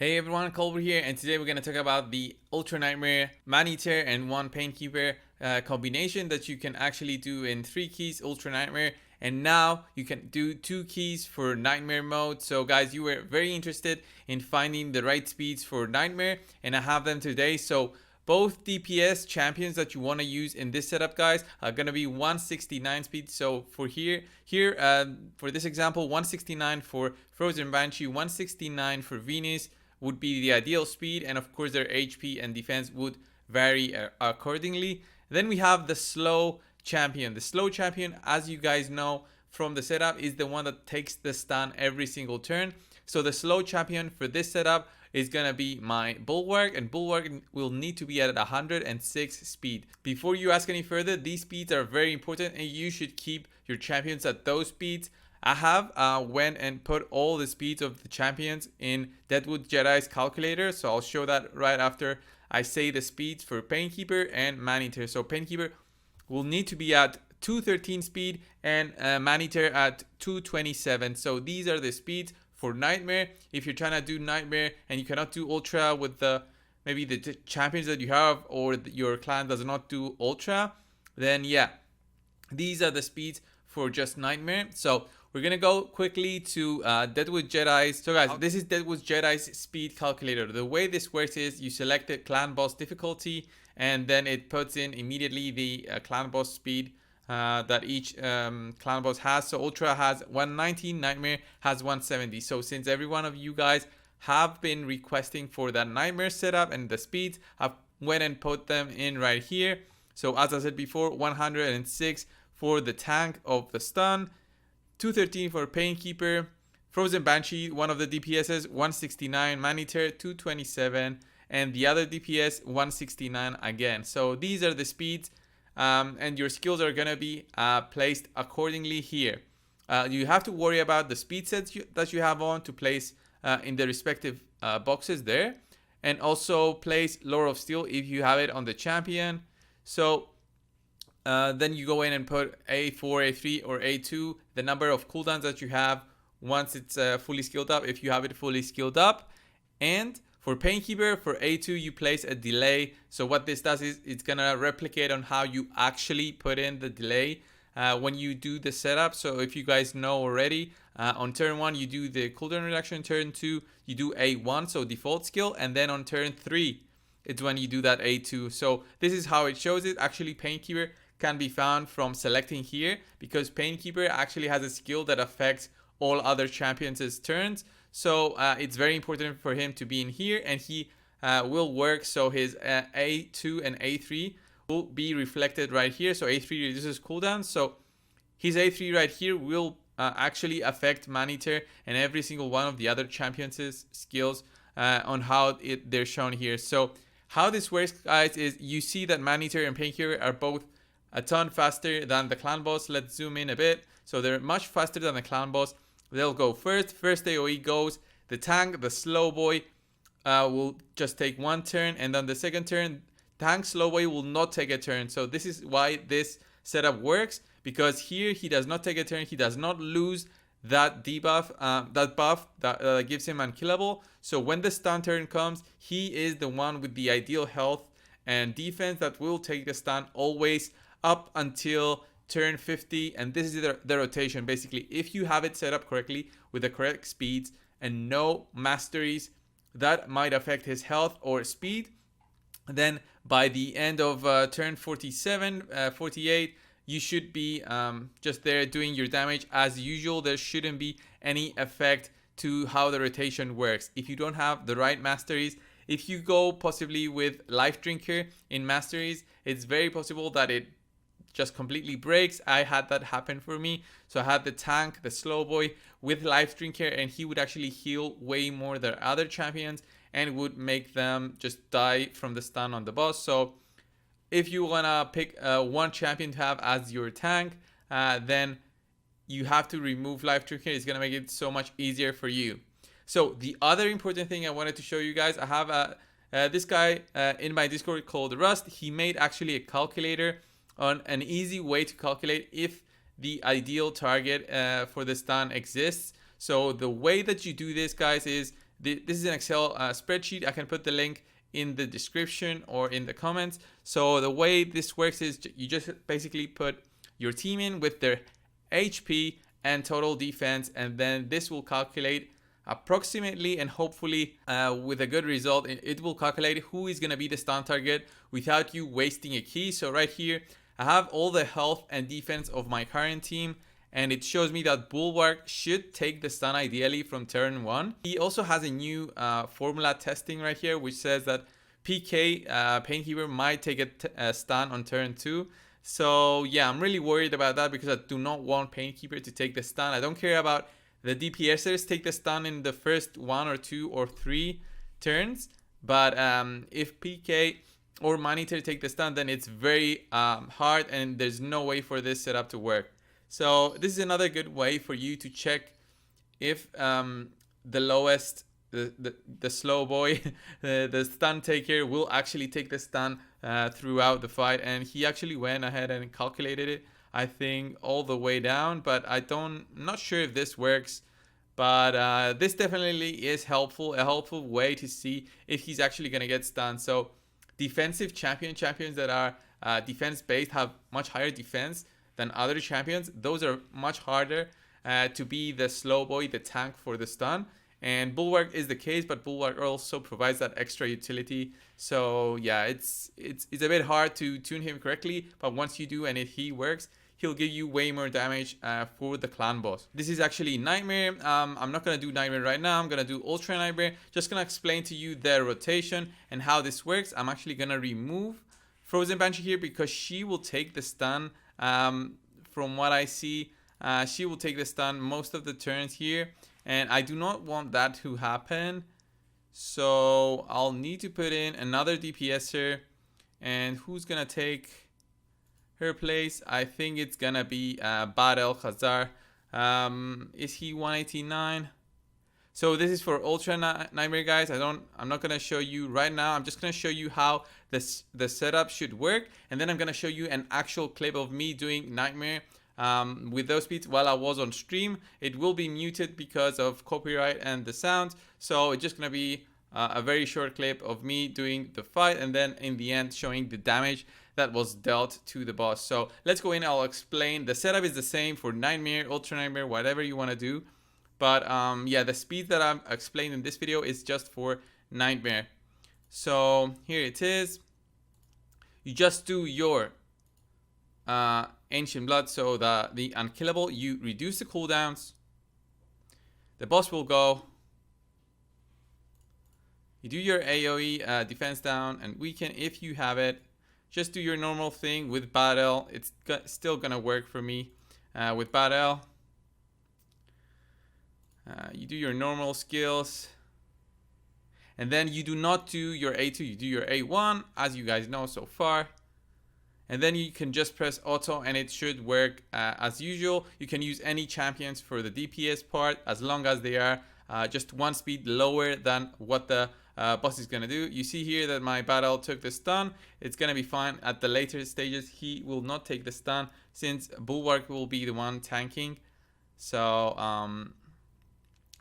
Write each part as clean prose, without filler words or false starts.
Hey everyone, Colbert here, and today we're going to talk about the Ultra Nightmare Man-Eater and one Painkeeper combination that you can actually do in 3 keys Ultra Nightmare, and now you can do 2 keys for Nightmare mode. So guys, you were very interested in finding the right speeds for Nightmare, and I have them today. So both DPS champions that you want to use in this setup, guys, are going to be 169 speed. So for for this example, 169 for Frozen Banshee, 169 for Venus would be the ideal speed, and of course their HP and defense would vary accordingly. Then we have the slow champion. The slow champion, as you guys know from the setup, is the one that takes the stun every single turn. So the slow champion for this setup is gonna be my Bulwark, and Bulwark will need to be at 106 speed. Before you ask any further, these speeds are very important and you should keep your champions at those speeds. I have went and put all the speeds of the champions in Deadwood Jedi's calculator, so I'll show that right after I say the speeds for Painkeeper and Man-Eater. So Painkeeper will need to be at 213 speed and Man-Eater at 227. So these are the speeds for Nightmare. If you're trying to do Nightmare and you cannot do Ultra with maybe the champions that you have, or your clan does not do Ultra, then yeah, these are the speeds for just Nightmare. So we're gonna go quickly to Deadwood Jedi's. So guys, this is Deadwood Jedi's speed calculator. The way this works is you select the clan boss difficulty, and then it puts in immediately the clan boss speed that each clan boss has. So Ultra has 119, Nightmare has 170. So since every one of you guys have been requesting for that Nightmare setup and the speeds, I've went and put them in right here. So as I said before, 106 for the tank of the stun, 213 for Painkeeper, Frozen Banshee, one of the DPSs, 169, Man-Eater, 227, and the other DPS, 169 again. So these are the speeds, and your skills are gonna be placed accordingly here. You have to worry about the speed sets that you have on to place in the respective boxes there, and also place Lore of Steel if you have it on the champion. So then you go in and put A4, A3, or A2, the number of cooldowns that you have once it's fully skilled up, if you have it fully skilled up. And for Painkeeper, for A2, you place a delay. So what this does is it's gonna replicate on how you actually put in the delay when you do the setup. So if you guys know already, on turn 1 you do the cooldown reduction, turn 2 you do A1, so default skill, and then on turn 3 it's when you do that A2. So this is how it shows it. Actually, Painkeeper can be found from selecting here, because Painkeeper actually has a skill that affects all other champions' turns. So it's very important for him to be in here, and he will work. So his A2 and A3 will be reflected right here. So A3 reduces cooldown. So his A3 right here will actually affect Man-Eater and every single one of the other champions' skills on how they're shown here. So how this works, guys, is you see that Man-Eater and Painkeeper are both a ton faster than the clan boss. Let's zoom in a bit. So they're much faster than the clan boss. They'll go first. First AoE goes. The tank, the slow boy, will just take 1 turn, and then the second turn, tank slow boy will not take a turn. So this is why this setup works, because here he does not take a turn. He does not lose that debuff, that buff that gives him unkillable. So when the stun turn comes, he is the one with the ideal health and defense that will take the stun always up until turn 50. And this is the rotation. Basically, if you have it set up correctly with the correct speeds and no masteries that might affect his health or speed, then by the end of turn 47, 48, you should be just there doing your damage as usual. There shouldn't be any effect to how the rotation works. If you don't have the right masteries, if you go possibly with Life Drinker in masteries, it's very possible that it just completely breaks. I had that happen for me. So I had the tank, the slow boy with Life Drinker, and he would actually heal way more than other champions and would make them just die from the stun on the boss. So if you wanna pick one champion to have as your tank, then you have to remove Life Drinker. It's gonna make it so much easier for you. So the other important thing I wanted to show you guys, I have this guy in my Discord called Rust. He made actually a calculator on an easy way to calculate if the ideal target for the stun exists. So the way that you do this, guys, is This is an Excel spreadsheet. I can put the link in the description or in the comments. So the way this works is you just basically put your team in with their HP and total defense, and then this will calculate approximately, and hopefully with a good result, it will calculate who is going to be the stun target without you wasting a key. So right here I have all the health and defense of my current team, and it shows me that Bulwark should take the stun ideally from turn 1. He also has a new formula testing right here, which says that PK Painkeeper might take a stun on turn 2. So yeah, I'm really worried about that because I do not want Painkeeper to take the stun. I don't care about the DPSers take the stun in the first 1 or 2 or 3 turns, but if PK or Maneater take the stun, then it's very hard, and there's no way for this setup to work. So this is another good way for you to check if the lowest, the slow boy, the stun taker will actually take the stun throughout the fight. And he actually went ahead and calculated it, I think, all the way down, but I'm not sure if this works. But this definitely is helpful, a helpful way to see if he's actually going to get stunned. So defensive champions that are defense based have much higher defense than other champions. Those are much harder to be the slow boy, the tank for the stun. And Bulwark is the case, but Bulwark also provides that extra utility. So yeah, it's a bit hard to tune him correctly, but once you do and he works, he'll give you way more damage for the clan boss. This is actually Nightmare. I'm not gonna do Nightmare right now. I'm gonna do Ultra Nightmare. Just gonna explain to you the rotation and how this works. I'm actually gonna remove Frozen Banshee here because she will take the stun. From what I see, she will take the stun most of the turns here, and I do not want that to happen. So I'll need to put in another DPSer, and who's gonna take her place? I think it's gonna be Bad El Khazar. Is he 189? So this is for Ultra Nightmare, guys. I'm not gonna show you right now. I'm just gonna show you how the setup should work, and then I'm gonna show you an actual clip of me doing Nightmare with those speeds while I was on stream. It will be muted because of copyright and the sound, so it's just gonna be a very short clip of me doing the fight, and then in the end showing the damage that was dealt to the boss. So let's go in. I'll explain. The setup is the same for Nightmare, Ultra Nightmare, whatever you want to do. But yeah, the speed that I'm explaining in this video is just for Nightmare. So here it is. You just do your Ancient Blood, so the Unkillable. You reduce the cooldowns. The boss will go. You do your AoE defense down and weaken if you have it. Just do your normal thing with Battle. It's still gonna work for me with Battle. You do your normal skills, and then you do not do your A2, you do your A1, as you guys know so far. And then you can just press auto and it should work as usual. You can use any champions for the DPS part as long as they are just one speed lower than what the boss is gonna do. You see here that my Battle took the stun. It's gonna be fine. At the later stages, he will not take the stun since Bulwark will be the one tanking. So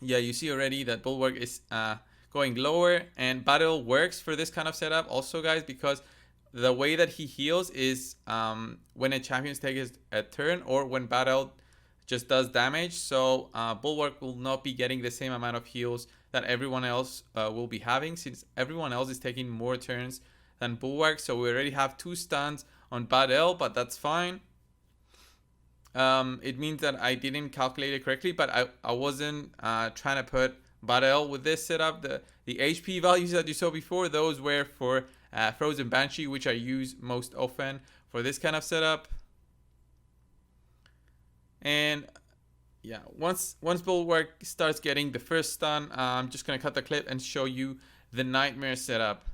yeah, you see already that Bulwark is going lower, and Battle works for this kind of setup also, guys, because the way that he heals is when a champion takes a turn or when Battle just does damage. So Bulwark will not be getting the same amount of heals that everyone else will be having, since everyone else is taking more turns than Bulwark. So we already have 2 stuns on Battle, but that's fine. It means that I didn't calculate it correctly, but I wasn't trying to put Battle with this setup. The HP values that you saw before, those were for Frozen Banshee, which I use most often for this kind of setup. And yeah, once Bulwark starts getting the first stun, I'm just gonna cut the clip and show you the Nightmare setup.